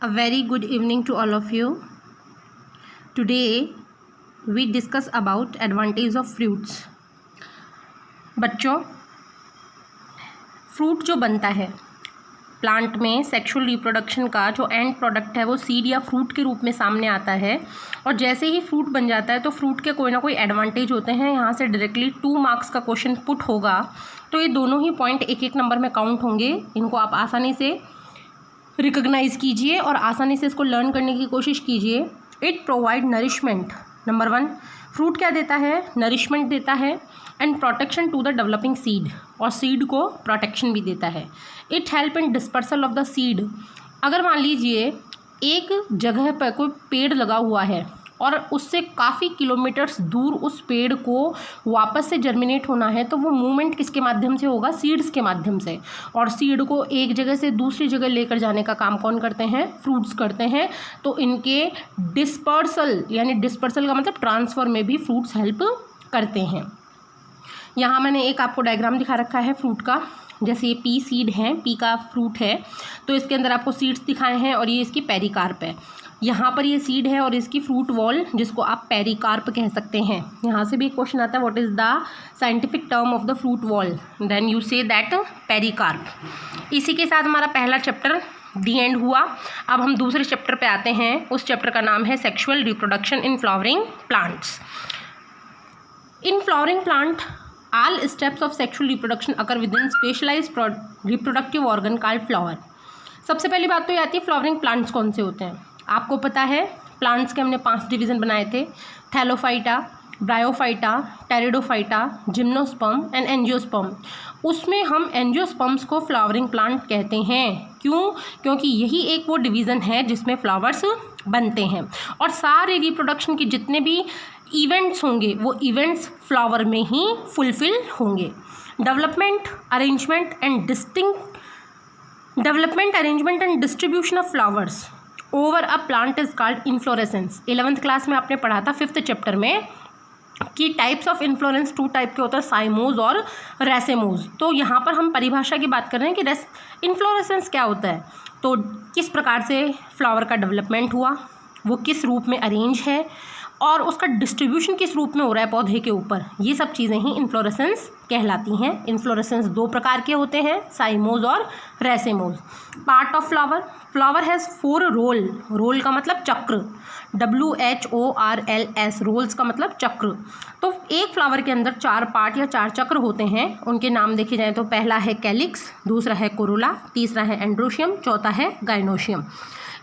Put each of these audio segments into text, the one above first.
A very good evening to all of you. Today we discuss about advantage of fruits. बच्चों, fruit जो बनता है plant में sexual reproduction का जो एंड प्रोडक्ट है वो सीड या फ्रूट के रूप में सामने आता है। और जैसे ही फ्रूट बन जाता है तो फ्रूट के कोई ना कोई एडवांटेज होते हैं। यहाँ से डायरेक्टली 2 मार्क्स का क्वेश्चन पुट होगा तो ये दोनों ही पॉइंट एक एक नंबर में काउंट होंगे। इनको आप आसानी से रिकग्नाइज कीजिए और आसानी से इसको लर्न करने की कोशिश कीजिए। It provide nourishment. Number 1, fruit क्या देता है? नरिशमेंट देता है and protection to the developing seed, और सीड को प्रोटेक्शन भी देता है। It help in dispersal of the seed. अगर मान लीजिए एक जगह पर कोई पेड़ लगा हुआ है और उससे काफ़ी किलोमीटर्स दूर उस पेड़ को वापस से जर्मिनेट होना है तो वो मूवमेंट किसके माध्यम से होगा? सीड्स के माध्यम से। और सीड को एक जगह से दूसरी जगह लेकर जाने का काम कौन करते हैं? फ्रूट्स करते हैं। तो इनके डिस्पर्सल, यानी डिस्पर्सल का मतलब ट्रांसफ़र में भी फ्रूट्स हेल्प करते हैं। यहाँ मैंने एक आपको डायग्राम दिखा रखा है फ्रूट का। जैसे ये पी सीड है, पी का फ्रूट है तो इसके अंदर आपको सीड्स दिखाए हैं और ये इसकी पेरिकार्प है। यहाँ पर ये सीड है और इसकी फ्रूट वॉल जिसको आप पेरिकार्प कह सकते हैं। यहाँ से भी एक क्वेश्चन आता है, what is the scientific term of the fruit wall? Then you say that pericarp. इसी के साथ हमारा पहला चैप्टर दी एंड हुआ। अब हम दूसरे चैप्टर पे आते हैं। उस चैप्टर का नाम है sexual reproduction in flowering plants. In flowering plant all steps of sexual reproduction occur within specialized reproductive organ called flower। सबसे पहली बात तो ये आती है फ्लावरिंग प्लांट्स कौन से होते हैं। आपको पता है प्लांट्स के हमने 5 डिवीज़न बनाए थे, Thallophyta, bryophyta, pteridophyta, gymnosperm and angiosperm. उसमें हम एंजियोस्पर्म्स को फ्लावरिंग प्लांट कहते हैं। क्यों? क्योंकि यही एक वो डिवीज़न है जिसमें फ्लावर्स बनते हैं और सारे रिप्रोडक्शन के जितने भी इवेंट्स होंगे वो इवेंट्स फ्लावर में ही फुलफिल होंगे। Development arrangement and distribution of flowers over a plant is called inflorescence. 11th class में आपने पढ़ा था 5th चैप्टर में कि टाइप्स ऑफ इन्फ्लोरेंस 2 टाइप के होते हैं, साइमोज और रेसेमोज। तो यहाँ पर हम परिभाषा की बात कर रहे हैं कि इन्फ्लोरेसेंस क्या होता है। तो किस प्रकार से फ्लावर का डेवलपमेंट हुआ, वो किस रूप में अरेंज है और उसका डिस्ट्रीब्यूशन किस रूप में हो रहा है पौधे के ऊपर, ये सब चीज़ें ही इन्फ्लोरेसेंस कहलाती हैं। इन्फ्लोरेसेंस 2 प्रकार के होते हैं, साइमोज और racemose. Part of flower has 4 whorl का मतलब चक्र, WHORLS, रोल्स का मतलब चक्र। तो एक फ्लावर के अंदर 4 पार्ट या 4 चक्र होते हैं। उनके नाम देखे जाएँ तो पहला है कैलिक्स, दूसरा है कोरोला, तीसरा है एंड्रोशियम, चौथा है गाइनोशियम।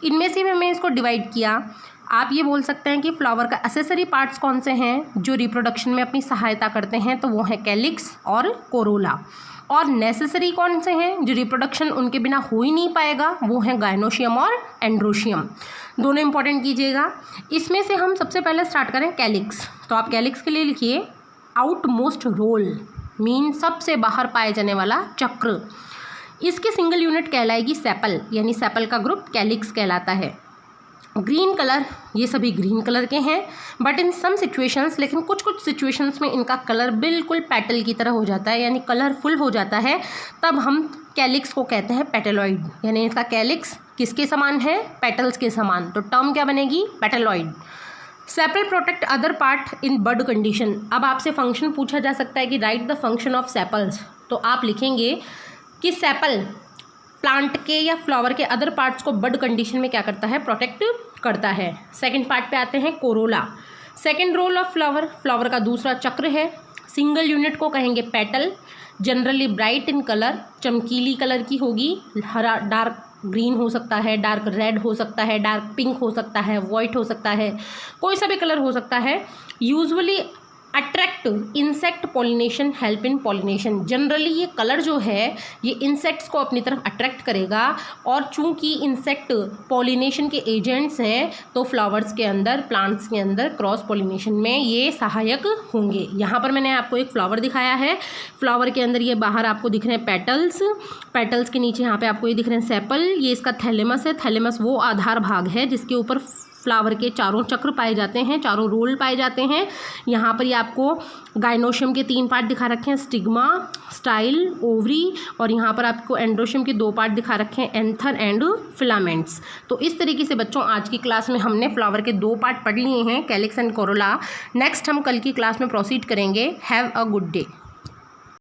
इनमें से मैंने इसको डिवाइड किया। आप ये बोल सकते हैं कि फ्लावर का एसेसरी पार्ट्स कौन से हैं जो रिप्रोडक्शन में अपनी सहायता करते हैं, तो वो है कैलिक्स और कोरोला। और नेसेसरी कौन से हैं जो रिप्रोडक्शन उनके बिना हो ही नहीं पाएगा, वो हैं गाइनोशियम और एंड्रोशियम। दोनों इंपॉर्टेंट कीजिएगा। इसमें से हम सबसे पहले स्टार्ट करें कैलिक्स। तो आप कैलिक्स के लिए लिखिए आउट मोस्ट रोल, मीन सबसे बाहर पाए जाने वाला चक्र। इसकी सिंगल यूनिट कहलाएगी सेपल, यानी सेपल का ग्रुप कैलिक्स कहलाता है। ग्रीन कलर, ये सभी ग्रीन कलर के हैं, बट इन सम सिचुएशंस, लेकिन कुछ सिचुएशंस में इनका कलर बिल्कुल पेटल की तरह हो जाता है, यानी कलरफुल हो जाता है। तब हम कैलिक्स को कहते हैं पेटलॉइड, यानी इसका कैलिक्स किसके समान है? पेटल्स के समान। तो टर्म क्या बनेगी? Petaloid. Sepal protect other part in bud condition. अब आपसे फंक्शन पूछा जा सकता है कि write the function of sepals, तो आप लिखेंगे कि सेपल प्लांट के या फ्लावर के अदर पार्ट्स को बड कंडीशन में क्या करता है? प्रोटेक्ट करता है। सेकंड पार्ट पे आते हैं corolla. Second whorl of flower का दूसरा चक्र है। सिंगल यूनिट को कहेंगे petal, generally bright in colour, चमकीली कलर की होगी। हरा, डार्क ग्रीन हो सकता है, डार्क रेड हो सकता है, डार्क पिंक हो सकता है, वाइट हो सकता है, कोई सा भी कलर हो सकता है। Usually attract insect pollination, help in pollination. Generally ये कलर जो है ये इंसेक्ट्स को अपनी तरफ अट्रैक्ट करेगा और चूंकि इंसेक्ट पॉलिनेशन के एजेंट्स हैं तो फ्लावर्स के अंदर, प्लांट्स के अंदर क्रॉस पॉलिनेशन में ये सहायक होंगे। यहाँ पर मैंने आपको एक फ्लावर दिखाया है। फ्लावर के अंदर ये बाहर आपको दिख रहे हैं पेटल्स, पेटल्स के नीचे यहाँ पे आपको ये दिख रहे हैं सेपल। ये इसका थैलेमस है। थैलेमस वो आधार भाग है जिसके ऊपर फ्लावर के चारों चक्र पाए जाते हैं, चारों रोल पाए जाते हैं। यहाँ पर ये आपको गाइनोशियम के 3 पार्ट दिखा रखे हैं, स्टिग्मा, स्टाइल, ओवरी, और यहाँ पर आपको एंड्रोशियम के 2 पार्ट दिखा रखे हैं, एंथर एंड फिलामेंट्स। तो इस तरीके से बच्चों आज की क्लास में हमने फ्लावर के 2 पार्ट पढ़ लिए हैं, कैलिक्स एंड कोरोला। नेक्स्ट हम कल की क्लास में प्रोसीड करेंगे। Have a good day.